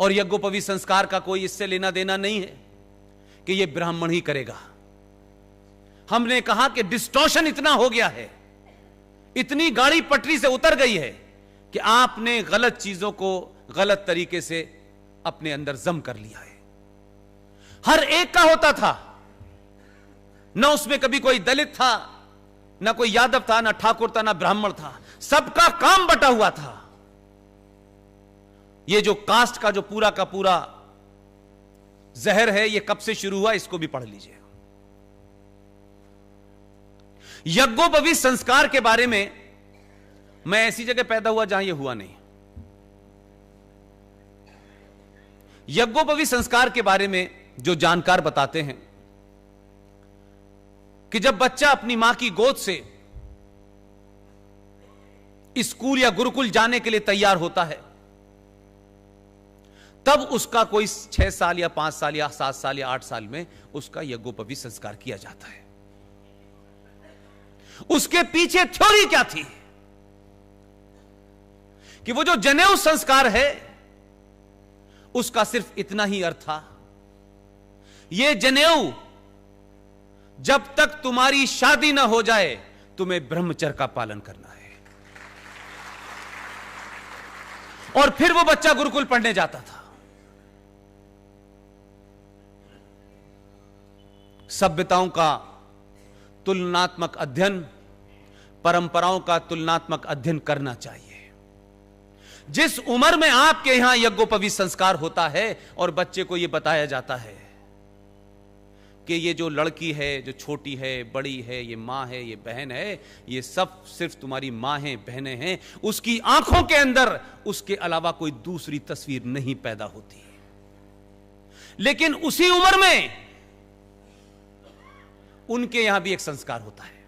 और यज्ञोपवीत संस्कार का कोई इससे लेना देना नहीं है कि यह ब्राह्मण ही करेगा। हमने कहा कि डिस्टॉर्शन इतना हो गया है, इतनी गाड़ी पटरी से उतर गई है कि आपने गलत चीजों को गलत तरीके से अपने अंदर जम कर लिया है। हर एक का होता था, न उसमें कभी कोई दलित था, ना कोई यादव था, ना ठाकुर था, ना ब्राह्मण था, सबका काम बटा हुआ था। यह जो कास्ट का जो पूरा का पूरा जहर है, यह कब से शुरू हुआ इसको भी पढ़ लीजिए। यज्ञोपवीत संस्कार के बारे में मैं ऐसी जगह पैदा हुआ जहां यह हुआ नहीं। यज्ञोपवीत संस्कार के बारे में जो जानकार बताते हैं कि जब बच्चा अपनी मां की गोद से स्कूल या गुरुकुल जाने के लिए तैयार होता है, तब उसका कोई 6 साल या 5 साल या 7 साल या 8 साल में उसका यज्ञोपवीत संस्कार किया जाता है। उसके पीछे थ्योरी क्या थी कि वो जो जनेऊ संस्कार है उसका सिर्फ इतना ही अर्थ था, ये जनेऊ जब तक तुम्हारी शादी ना हो जाए तुम्हें ब्रह्मचर्य का पालन करना है। और फिर वो बच्चा गुरुकुल पढ़ने जाता था। सभ्यताओं का तुलनात्मक अध्ययन, परंपराओं का तुलनात्मक अध्ययन करना चाहिए। जिस उम्र में आपके यहां यज्ञोपवीत संस्कार होता है और बच्चे को यह बताया जाता है कि ये जो लड़की है, जो छोटी है, बड़ी है, ये मां है, ये बहन है, ये सब सिर्फ तुम्हारी मां है, बहनें हैं, उसकी आंखों के अंदर उसके अलावा कोई दूसरी तस्वीर नहीं पैदा होती। लेकिन उसी उम्र में उनके यहां भी एक संस्कार होता है।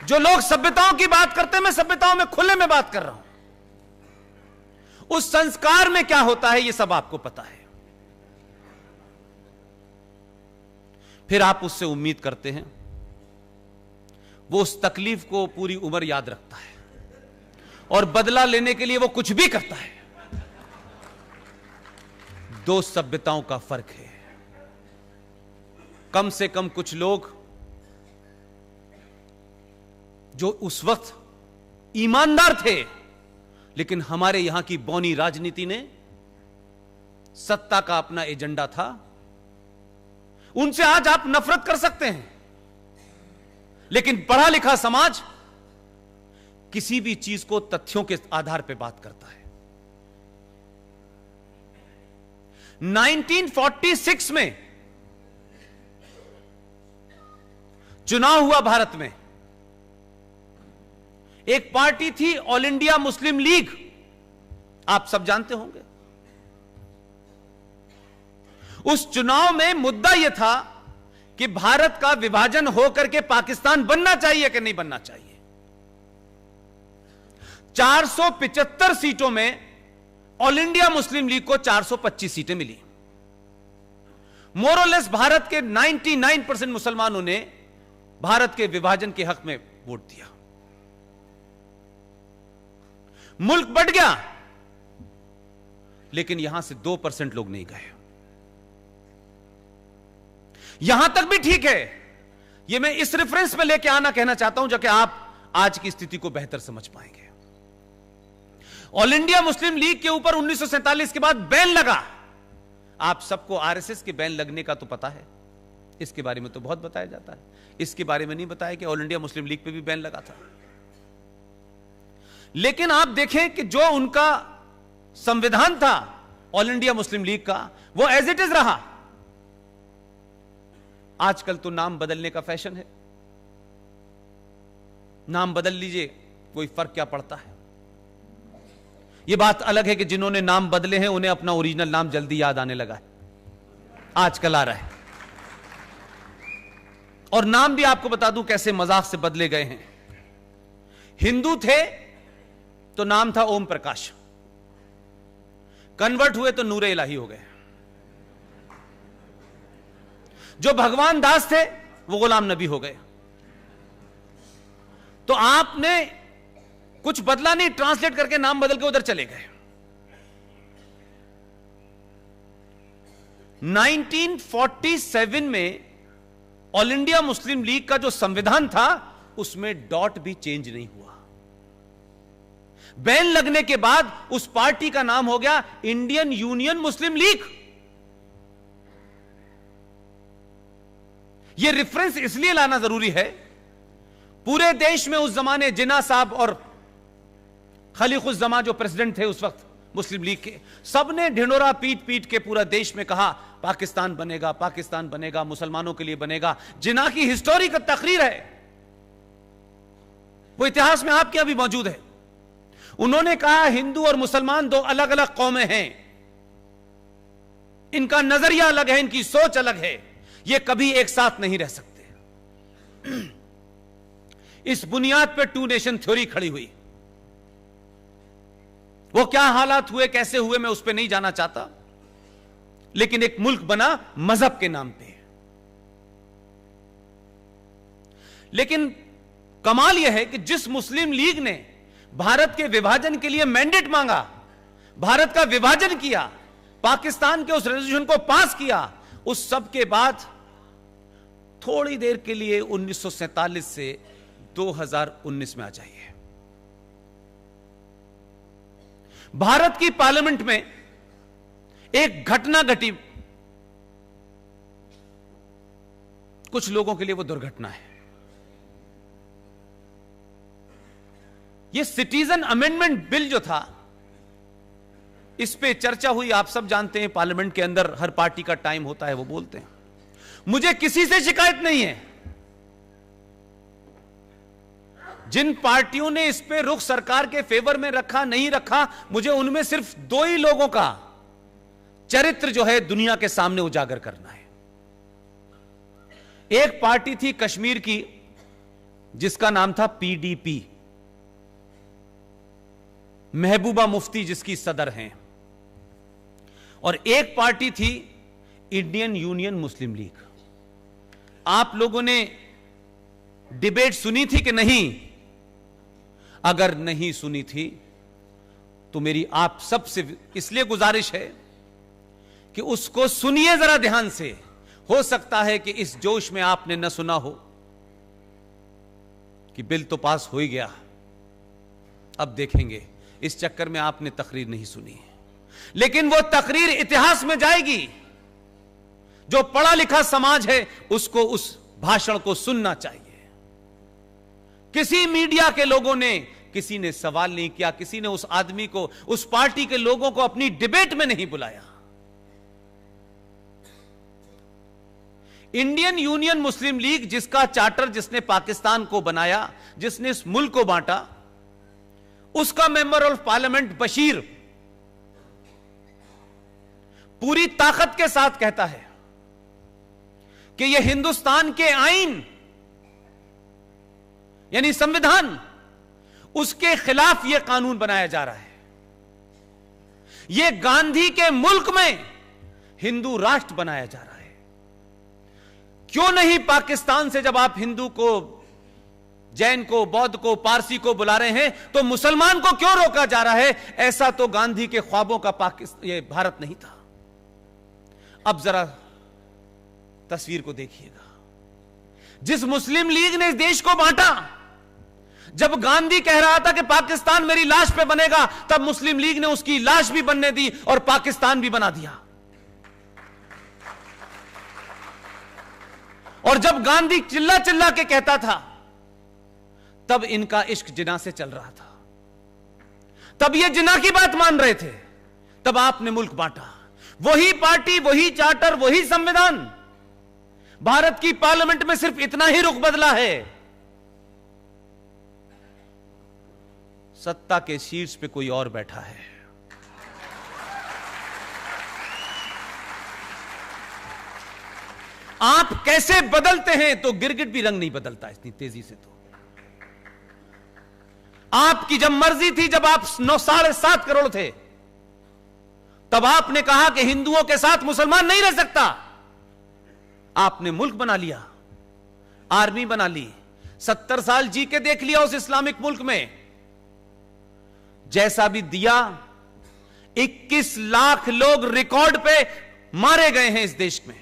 जो लोग सभ्यताओं की बात करते हैं, मैं सभ्यताओं में खुले में बात कर रहा हूं। उस संस्कार में क्या होता है यह सब आपको पता है। फिर आप उससे उम्मीद करते हैं वो उस तकलीफ को पूरी उम्र याद रखता है और बदला लेने के लिए वो कुछ भी करता है। दो सभ्यताओं का फर्क है। कम से कम कुछ लोग जो उस वक्त ईमानदार थे, लेकिन हमारे यहां की बौनी राजनीति ने सत्ता का अपना एजेंडा था, उनसे आज आप नफरत कर सकते हैं। लेकिन पढ़ा लिखा समाज किसी भी चीज को तथ्यों के आधार पर बात करता है। 1946 में चुनाव हुआ भारत में। एक पार्टी थी ऑल इंडिया मुस्लिम लीग, आप सब जानते होंगे। उस चुनाव में मुद्दा यह था कि भारत का विभाजन होकर के पाकिस्तान बनना चाहिए कि नहीं बनना चाहिए। 475 सीटों में ऑल इंडिया मुस्लिम लीग को 425 सीटें मिली। मोरलेस भारत के 99% मुसलमानों ने भारत के विभाजन के हक में वोट दिया। मुल्क बढ़ गया, लेकिन यहां से 2% लोग नहीं गए। यहां तक भी ठीक है। यह मैं इस रेफरेंस में लेके आना कहना चाहता हूं जाके आप आज की स्थिति को बेहतर समझ पाएंगे। ऑल इंडिया मुस्लिम लीग के ऊपर 1947 के बाद बैन लगा। आप सबको आरएसएस के बैन लगने का तो पता है, इसके बारे में तो बहुत बताया जाता है। इसके बारे में नहीं बताया कि ऑल इंडिया मुस्लिम लीग पे भी बैन लगा था। लेकिन आप देखें कि जो उनका संविधान था ऑल इंडिया मुस्लिम लीग का, वो एज इट इज रहा। आजकल तो नाम बदलने का फैशन है। नाम बदल लीजिए, कोई फर्क क्या पड़ता है। यह बात अलग है कि जिन्होंने नाम बदले हैं उन्हें अपना ओरिजिनल नाम जल्दी याद आने लगा है, आजकल आ रहा है। और नाम भी आपको बता दूं कैसे मजाक से बदले गए हैं। हिंदू थे तो नाम था ओम प्रकाश, कन्वर्ट हुए तो नूरे इलाही हो गए। जो भगवान दास थे वो गुलाम नबी हो गए। तो आपने कुछ बदला नहीं, ट्रांसलेट करके नाम बदल के उधर चले गए। 1947 में ऑल इंडिया मुस्लिम लीग का जो संविधान था उसमें डॉट भी चेंज नहीं हुआ। बैन लगने के बाद उस पार्टी का नाम हो गया इंडियन यूनियन मुस्लिम लीग। यह रेफरेंस इसलिए लाना जरूरी है, पूरे देश में उस जमाने जिन्ना साहब और खलीकुज़्ज़मा जो प्रेसिडेंट थे उस वक्त मुस्लिम लीग के, सबने ढिंडोरा पीट पीट के पूरा देश में कहा पाकिस्तान बनेगा, पाकिस्तान बनेगा, मुसलमानों के लिए बनेगा। जिन्ना की हिस्टोरिकल तकरीर है, वो इतिहास में आपके यहां भी मौजूद है। उन्होंने कहा हिंदू और मुसलमान दो अलग अलग कौमें हैं, इनका नजरिया अलग है, इनकी सोच अलग है, ये कभी एक साथ नहीं रह सकते। इस बुनियाद पर टू नेशन थ्योरी खड़ी हुई। वो क्या हालात हुए, कैसे हुए, मैं उस पर नहीं जाना चाहता, लेकिन एक मुल्क बना मजहब के नाम पे। लेकिन कमाल यह है कि जिस मुस्लिम लीग ने भारत के विभाजन के लिए मैंडेट मांगा, भारत का विभाजन किया, पाकिस्तान के उस रेजोल्यूशन को पास किया, उस सब के बाद थोड़ी देर के लिए 1947 से 2019 में आ जाइए, भारत की पार्लियामेंट में एक घटना घटी। कुछ लोगों के लिए वो दुर्घटना है। ये सिटीजन अमेंडमेंट बिल जो था, इस पे चर्चा हुई, आप सब जानते हैं पार्लियामेंट के अंदर हर पार्टी का टाइम होता है, वो बोलते हैं। मुझे किसी से शिकायत नहीं है। जिन पार्टियों ने इस पे रुख सरकार के फेवर में रखा नहीं रखा, मुझे उनमें सिर्फ दो ही लोगों का चरित्र जो है दुनिया के सामने उजागर करना है। एक पार्टी थी कश्मीर की जिसका नाम था पीडीपी, महबूबा मुफ्ती जिसकी सदर हैं, और एक पार्टी थी इंडियन यूनियन मुस्लिम लीग। आप लोगों ने डिबेट सुनी थी कि नहीं? अगर नहीं सुनी थी तो मेरी आप सबसे इसलिए गुजारिश है कि उसको सुनिए जरा ध्यान से। हो सकता है कि इस जोश में आपने न सुना हो कि बिल तो पास हो ही गया, अब देखेंगे, इस चक्कर में आपने तकरीर नहीं सुनी। लेकिन वो तकरीर इतिहास में जाएगी। जो पढ़ा लिखा समाज है उसको उस भाषण को सुनना चाहिए। किसी मीडिया के लोगों ने, किसी ने सवाल नहीं किया, किसी ने उस आदमी को, उस पार्टी के लोगों को अपनी डिबेट में नहीं बुलाया। इंडियन यूनियन मुस्लिम लीग जिसका चार्टर, जिसने पाकिस्तान को बनाया, जिसने इस मुल्क को बांटा, उसका मेंबर ऑफ पार्लियामेंट बशीर पूरी ताकत के साथ कहता है कि यह हिंदुस्तान के आईन यानी संविधान, उसके खिलाफ यह कानून बनाया जा रहा है। यह गांधी के मुल्क में हिंदू राष्ट्र बनाया जा रहा है। क्यों नहीं पाकिस्तान से जब आप हिंदू को, जैन को, बौद्ध को, पारसी को बुला रहे हैं तो मुसलमान को क्यों रोका जा रहा है? ऐसा तो गांधी के ख्वाबों का पाकिस्तान, ये भारत नहीं था। अब जरा तस्वीर को देखिएगा। जिस मुस्लिम लीग ने इस देश को बांटा, जब गांधी कह रहा था कि पाकिस्तान मेरी लाश पे बनेगा, तब मुस्लिम लीग ने उसकी लाश भी बनने दी और पाकिस्तान भी बना दिया। और जब गांधी चिल्ला चिल्ला के कहता था, तब इनका इश्क जिना से चल रहा था, तब ये जिना की बात मान रहे थे, तब आपने मुल्क बांटा। वही पार्टी, वही चार्टर, वही संविधान। भारत की पार्लियामेंट में सिर्फ इतना ही रुख बदला है, सत्ता के शीर्ष पे कोई और बैठा है। आप कैसे बदलते हैं तो गिरगिट भी रंग नहीं बदलता इतनी तेजी से। तो आपकी जब मर्जी थी, जब आप 9.7 करोड़ थे, तब आपने कहा कि हिंदुओं के साथ मुसलमान नहीं रह सकता। आपने मुल्क बना लिया, आर्मी बना ली, 70 साल जी के देख लिया उस इस्लामिक मुल्क में। जैसा भी दिया, 21 लाख लोग रिकॉर्ड पे मारे गए हैं इस देश में,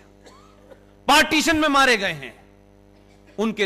पार्टीशन में मारे गए हैं। उनके